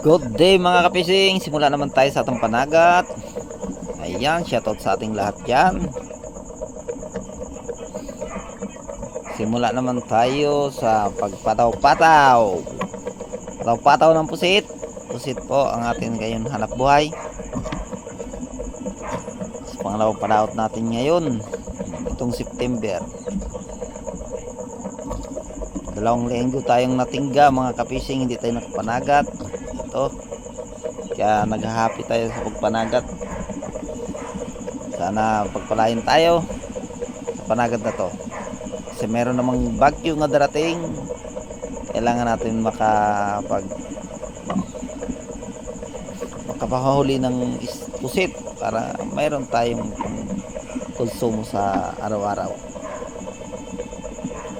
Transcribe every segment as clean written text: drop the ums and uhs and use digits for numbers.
Good day mga kapising, simula naman tayo sa atong panagat. Ayan, shoutout sa ating lahat dyan. Simula naman tayo sa pagpataw-pataw. Pataw-pataw ng pusit. Pusit po ang ating ngayon hanap buhay. Sa pangalawang panaut natin ngayon, itong September. 2 linggo tayong natingga mga kapising, hindi tayo nakapanagat. Ito, kaya naghahappy tayo sa pagpanagat. Sana pagpalain tayo sa panagat na to, kasi meron namang bagyo nga darating. Kailangan natin makapahuli ng pusit para mayroon tayong konsumo sa araw-araw.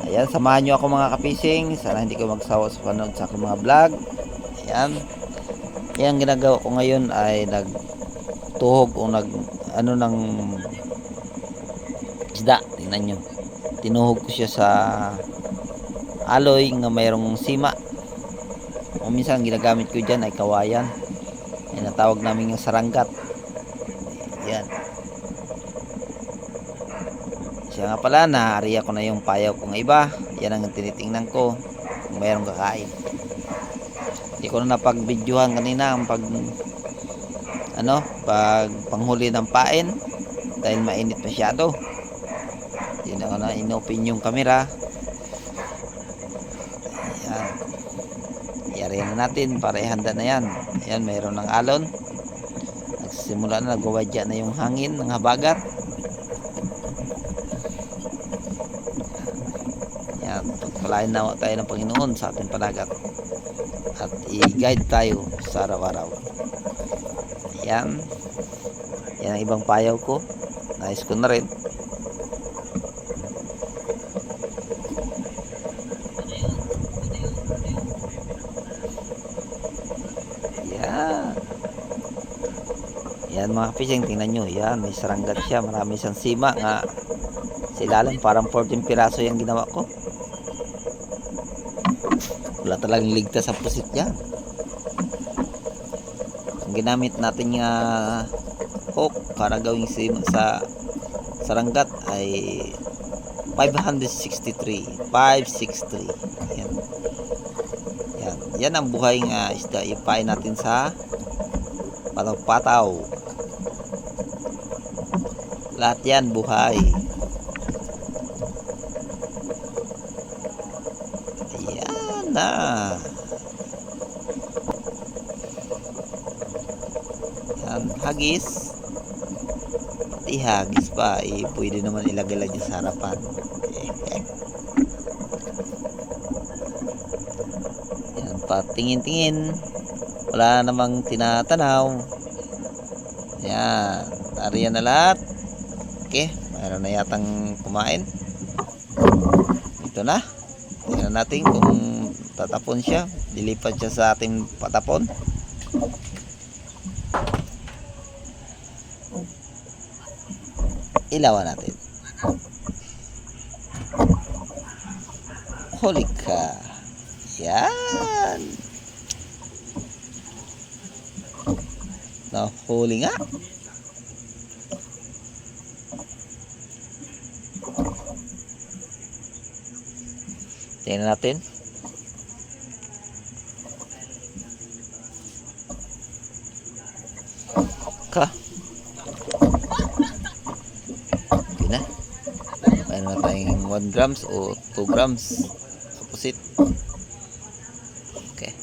Ayan, samahan nyo ako mga kapising. Sana hindi kayo magsawa sa panood sa aking mga vlog. Ayan, yan ginagawa ko ngayon ay nagtuhog o ng isda. Tingnan nyo, tinuhog ko siya sa aloy nga mayroong sima, o minsan ginagamit ko dyan ay kawayan, ay natawag namin yung saranggat. Yan siya nga pala, naariya ko na yung payaw kong iba. Yan ang tinitingnan ko kung mayroong kakain. Hindi ko na napag-videohan kanina ang panghuli ng pain dahil mainit masyado. Hindi na ko na inopen yung camera. Ayan, i-area na natin para ihanda na yan. Ayan, mayroon ng alon. Nagsimula na, nagwawadya na yung hangin ng habagat. Ayan, pagpalain na tayo ng Panginoon sa ating panagat at i-guide tayo sa araw-araw. Yan ang ibang payaw ko, nais ko na rin. Yan mga fishing, tingnan nyo. Yan, may saranggat siya, marami siyang sima nga sa ilalim. Parang 14 piraso yung ginawa ko. Wala talagang ligtas sa pusit yan. Ang ginamit natin nga hook para gawing sima sa saranggat ay 563. Yan ang buhay nga isda. Ipain natin sa pataw-pataw. Lahat yan buhay. Ayan na. Yan, hagis. Pati hagis pa, pwede naman ilagay lang sa harapan. Yan, patingin-tingin. Wala namang tinatanaw. Yan, nariyan na lahat. Okay, mayroon na yatang kumain. Ito na. Tingnan natin kung tatapon siya. Lilipat siya sa ating patapon. Ilawan natin. Huli ka. Yan. Nahuli nga. Tingnan natin. Ka. Okay na. Mayroon na tayong 1 grams o 2 grams sa pusit. Okay.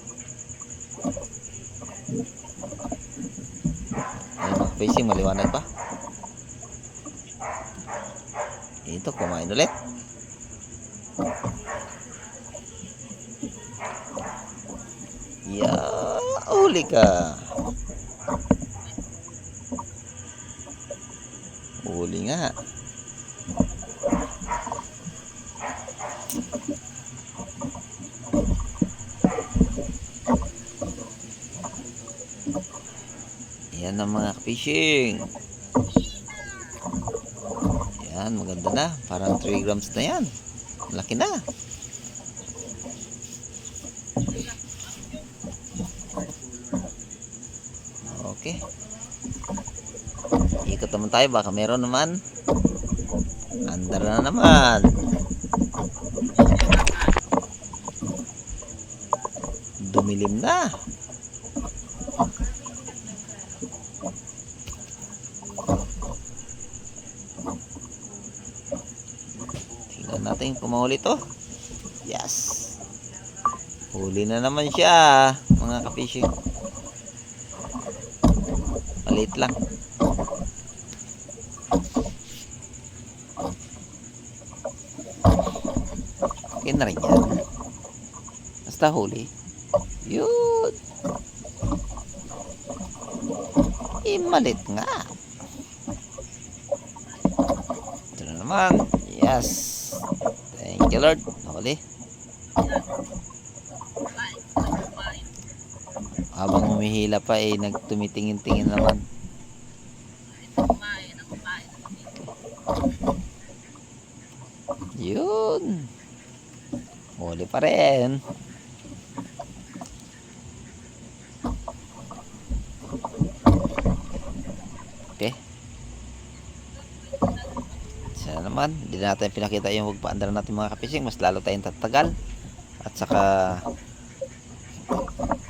Ayun mga fishing, maliwanag pa. Ito, kumain ulit. Uli ka. Uli nga. Yan ang mga fishing. Yan, maganda na. Parang 3 grams na yan. Malaki na. Okay. Ikot naman tayo. Baka meron naman. Andar na naman. Dumilim na. Tingnan natin kung mahuli to. Yes. Huli na naman siya, mga ka-fishing. Maliit lang. Okay na rin yan. Basta huli. Yun. Malit nga. Ito na naman. Yes. Thank you Lord. Huli. Habang humihila pa nagtumitingin-tingin naman. Yun. Huli pa rin. Okay. Sana naman, hindi natin pinakita yung pagpaandar natin mga ka-fishing. Mas lalo tayong tatagal. At saka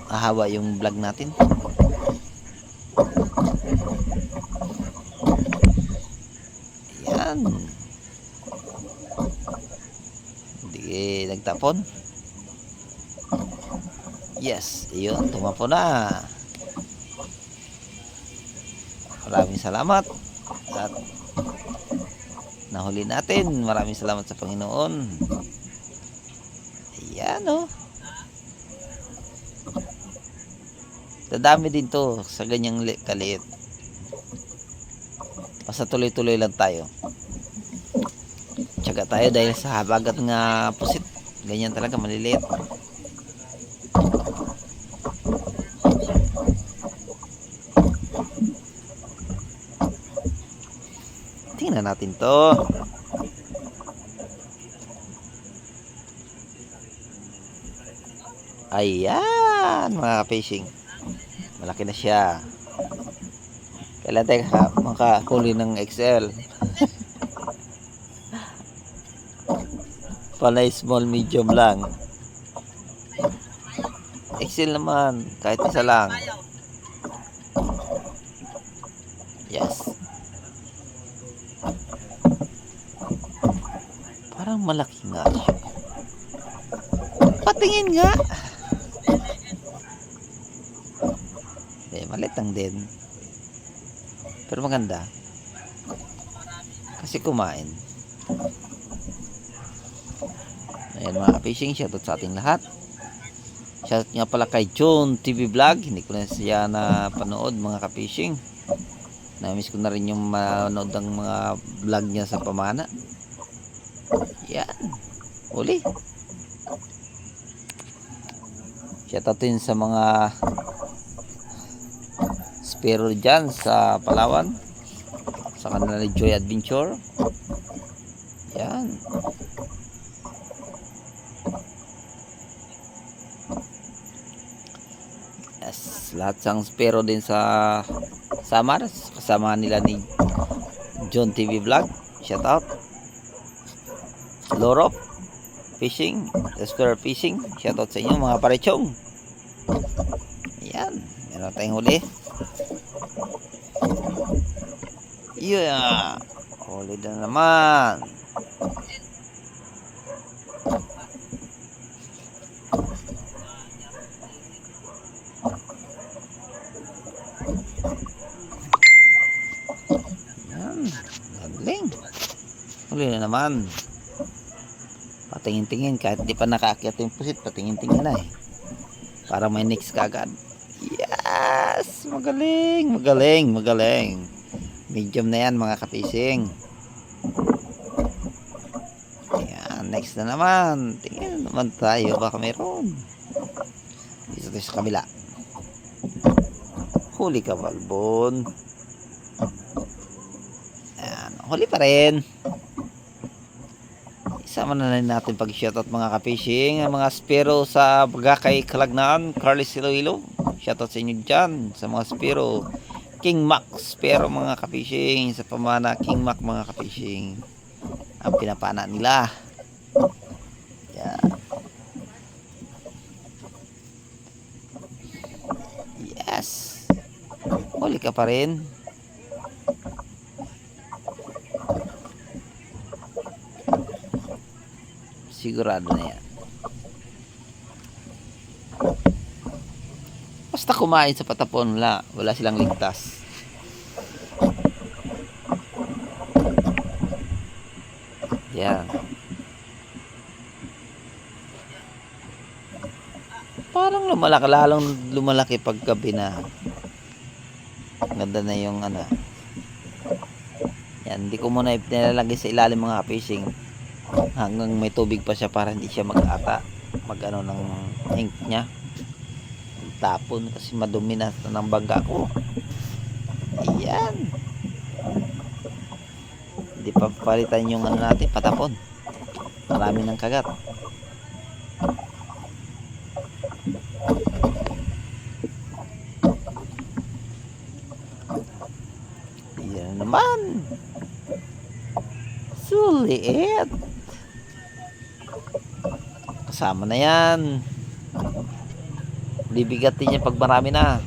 ahaba yung vlog natin. Yan. Hindi nagtapon. Yes, yun, tumapo na. Maraming salamat. At nahuli natin. Maraming salamat sa Panginoon. Ayan o. Dadami din to sa ganyang kaliit. Basta tuloy-tuloy lang tayo. Tiyaga tayo dahil sa habagat nga pusit. Ganyan talaga, maliliit. Tingnan natin to. Ayan, mga fishing. Malaki na siya. Kailan tayo makahuli ng XL. Panay small medium lang. XL naman, kahit isa lang. Yes. Parang malaki nga siya. Patingin nga. Malit lang din. Pero maganda. Kasi kumain. Ayan mga fishing, shoutout sa ating lahat. Shoutout nga pala kay John TV Vlog. Hindi ko na siya napanood mga ka-fishing. Namiss ko na rin yung manood ng mga vlog niya sa pamana. Yan. Uli. Shoutout din sa mga spero dyan sa Palawan. Sa kanila ni Joy Adventure. Yan. Yes. lahat sang spero din sa Samar, kasama nila ni John TV Vlog. Shout out. Lorop Fishing, Esper Fishing. Shout out sa inyo mga parechong. Ayan, meron tayong huli. Yeah, huli na naman. Galing. Huli na naman. Patingin-tingin kahit di pa nakaakyat yung pusit, patingin-tingin na eh. Para may next kagad. Yes! Magaling, magaling, magaling. Medium na yan mga kapising. Ayan, next na naman. Tingin naman tayo, baka meron. Dito tayo sa kabila. Huli ka, Balbon. Ayan, huli pa rin. Isama na rin natin pag-shoutout mga kapishing, ang mga spiro sa Bagakay Kalagnan, Carlos Iloilo. Shoutout sa inyo dyan, sa mga spiro. King Mac spiro mga kapishing, sa pamana King Mac mga kapishing. Ang pinapana nila. Yan. Yes. Huli ka pa rin. Sigurado na yan. Basta kumain sa patapon, wala silang ligtas. Yan. Parang lumalaki, lalong lumalaki paggabi na. Ganda na yung ano. Yan, hindi ko muna nilalagay sa ilalim mga fishing. Hanggang may tubig pa siya para hindi siya mag-ata mag-ano ng ink niya, tapon kasi madumi na ng bangga ko. Ayan, hindi pa palitan yung ano natin, patapon, marami ng kagat. Ayan naman, suliit. Kasama na yan. Bibigatin niya pag marami na.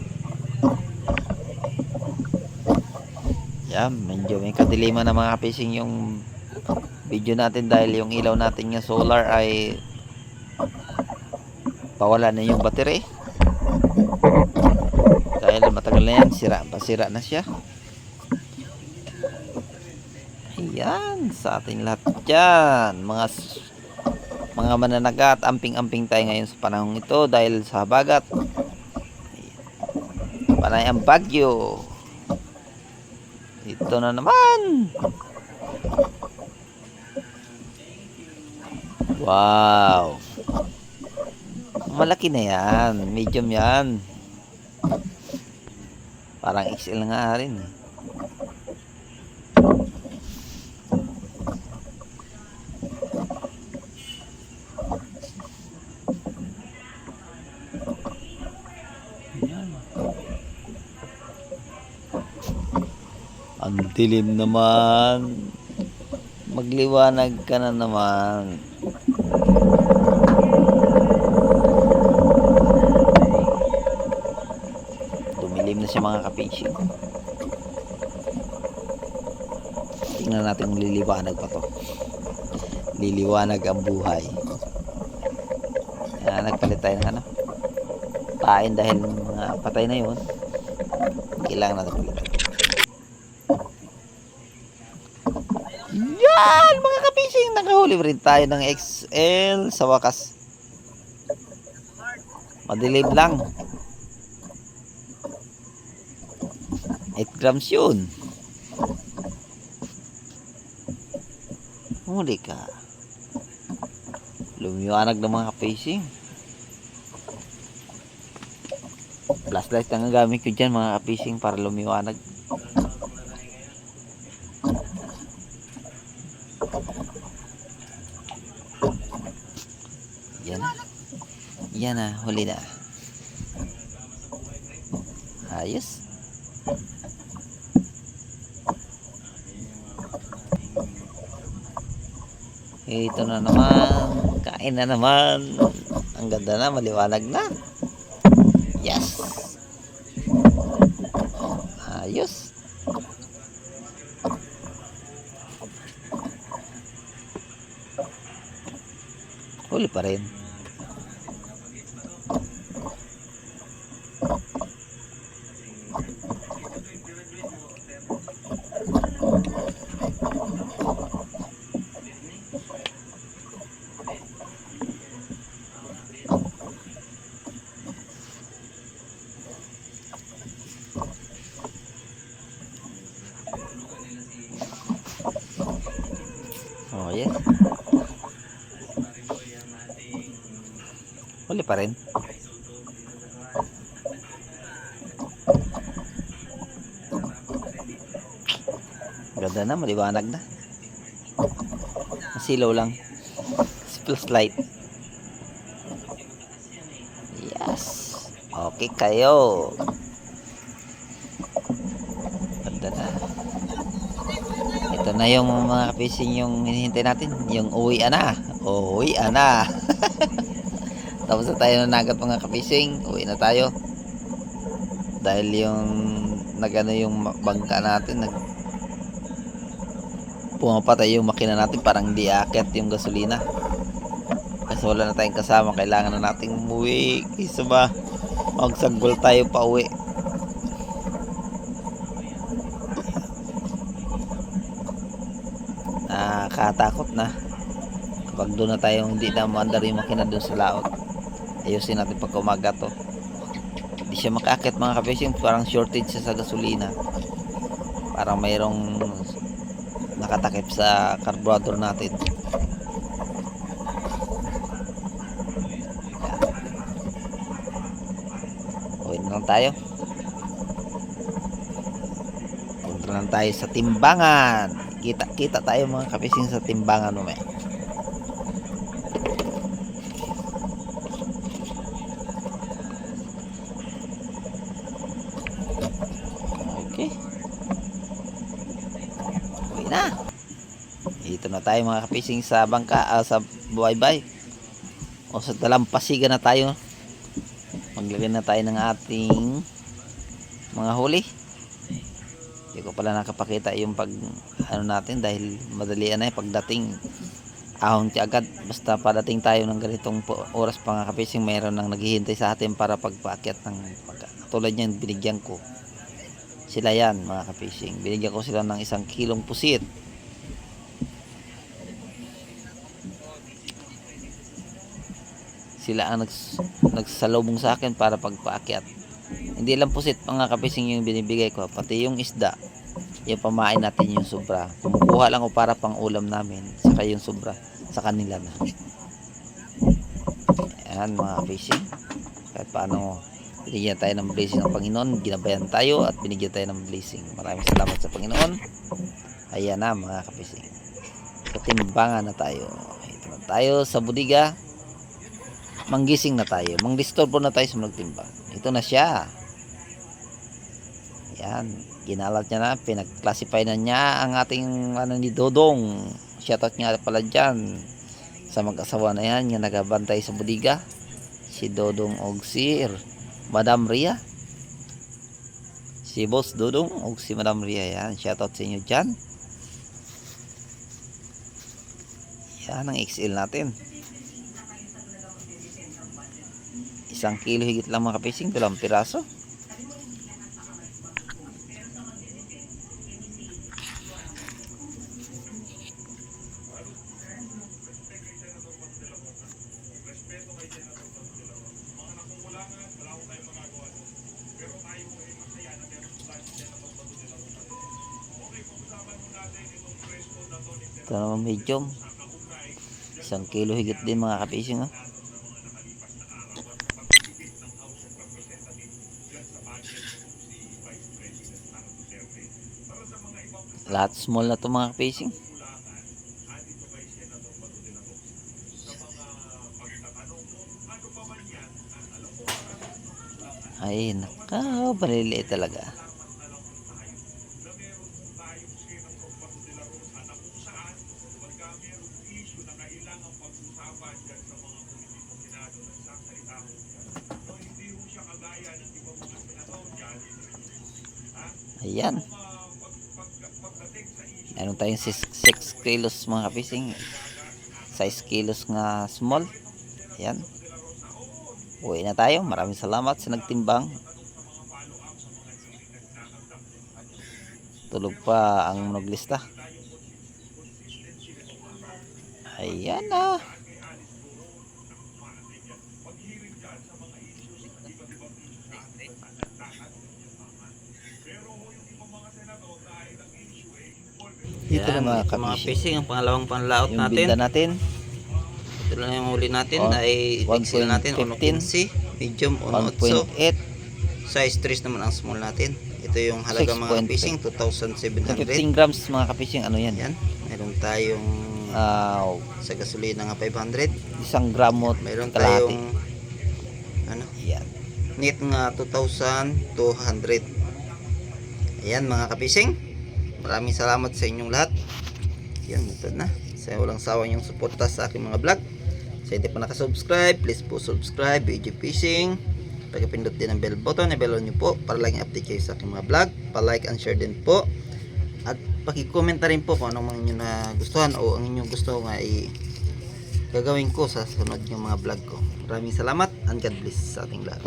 Yan, medyo may kadiliman na mga fishing yung video natin dahil yung ilaw natin yung solar ay pawala na yung battery. Dahil matagal na yan, pasira na siya. Ayan, sa ating lahat dyan, mga mananagat, amping-amping tayo ngayon sa panahon ito dahil sa habagat. Panay ang bagyo. Ito na naman. Wow. Malaki na yan. Medium yan. Parang XL nga rin eh. Ang dilim naman. Magliwanag ka na naman. Dumilim na siya mga kapishing. Tingnan natin kung liliwanag pa to. Liliwanag ang buhay. Yan, nagpalit tayo ng ano, pain dahil patay na yun. Kailangan natin palitan. Yan mga kapishing, nakahuli rin tayo ng XL sa wakas. Madilim lang. 8 grams yun. Huli ka. Lumiwanag ng mga kapishing. Flashlight ang gamit ko dyan mga kapishing para lumiwanag. Yan na, huli na. Ayos. Ito na naman. Kain na naman. Ang ganda na, maliwanag na. Yes. Ayos. Huli pa rin. Oh, yes. Huli pa rin. Ganda na, maliwanag na. Masilaw lang. Flashlight. Yes. Okay kayo. Ganda na. Ito na yung mga fishing yung hinihintay natin. Yung uwi na. Uwi na. Tapos na tayo na nagat mga ka-fishing. Uwi na tayo. Dahil yung nagano yung bangka natin, pumapatay yung makina natin, parang di aakyat yung gasolina. Kasi wala na tayong kasama, kailangan na nating umuwi. Isa ba, magsanggol tayo pa uwi. Nakakatakot na kapag doon na tayo hindi na maandar yung makina doon sa laot. Ayusin natin pag umaga to. Hindi siya makaakit mga ka-fishing, parang shortage siya sa gasolina. Parang mayroong nakatakip sa carburetor natin. Uwi na lang tayo. Punta lang tayo sa timbangan. Kita tayo mga ka-fishing sa timbangan mamaya. Okay. Uwi na. Dito na tayo mga ka-fishing sa bangka, sa buhay-bay. O sa dalampasigan na tayo. Maglagay na tayo ng ating mga huli. Hindi ko pala nakapakita yung pag ano natin dahil madalian na pagdating ahon siya agad. Basta padating tayo ng ganitong oras mga ka-fishing, mayroon nang naghihintay sa atin para pagpaakyat ng tulad niyan. Binigyan ko sila yan mga ka-fishing, binigyan ko sila ng 1 kilong pusit. Sila ang nagsalubong sa akin para pagpaakyat. Hindi lang pusit mga ka-fishing yung binibigay ko, pati yung isda, yung pamain natin yung sobra. Kumukuha lang ko para pang ulam namin, saka yung sobra sa kanila na. Ayan mga ka-fishing, kahit paano binigyan tayo ng blessing ng Panginoon, ginabayan tayo at binigyan tayo ng blessing. Maraming salamat sa Panginoon. Ayan na mga ka-fishing, sa timbangan na tayo. Ito na tayo sa budiga. Manggising na tayo, mangdisturbo na tayo sa magtimbang. Ito na siya. Yan, ginalat niya na, pinag-classify na niya ang ating ni Dodong. Shoutout nga pala dyan sa mag-asawa na yan, yung nagabantay sa budiga, si Dodong og si Madam Ria, si Boss Dodong og si Madam Ria. Yan, shoutout sa inyo dyan. Yan ang XL natin, 1 kilo higit lang mga ka-fishing, 2 piraso. Ito naman medium, 1 kilo higit din mga ka-fishing. Lahat small na to mga ka-fishing. Ay naka, maliliit talaga. Ayan. Meron tayong 6 kilos mga kapising. 6 kilos nga small. Ayan. Uwi na tayo. Maraming salamat sa nagtimbang. Tulog pa ang naglista. Ayan na. Dito na mga fishing, ang pangalawang panlaot yung natin. Yung binda natin. Ito lang yung huli natin ay pixel natin 1.15, medium 1.8. Size 3 naman ang small natin. Ito yung halaga mga fishing 2,700. 15 grams mga ka-fishing, ano yan? Yan. Meron tayong sa gasolina nga 500. 1 gramo. Meron tayong ano? Yan. Net nga 2,200. Ayan mga ka-fishing. Maraming salamat sa inyong lahat. Yan, ito na. Sa walang sawang yung suporta sa aking mga vlog. Sa hindi pa nakasubscribe, please po subscribe, BG Fishing. Pagpindot din ang bell button, i-bell nyo po para laging update kayo sa aking mga vlog. Pa-like and share din po. At paki-comment na rin po kung anong mga inyo na gustuhan o ang inyong gusto nga gagawin ko sa sunod yung mga vlog ko. Maraming salamat and God bless sa ating lahat.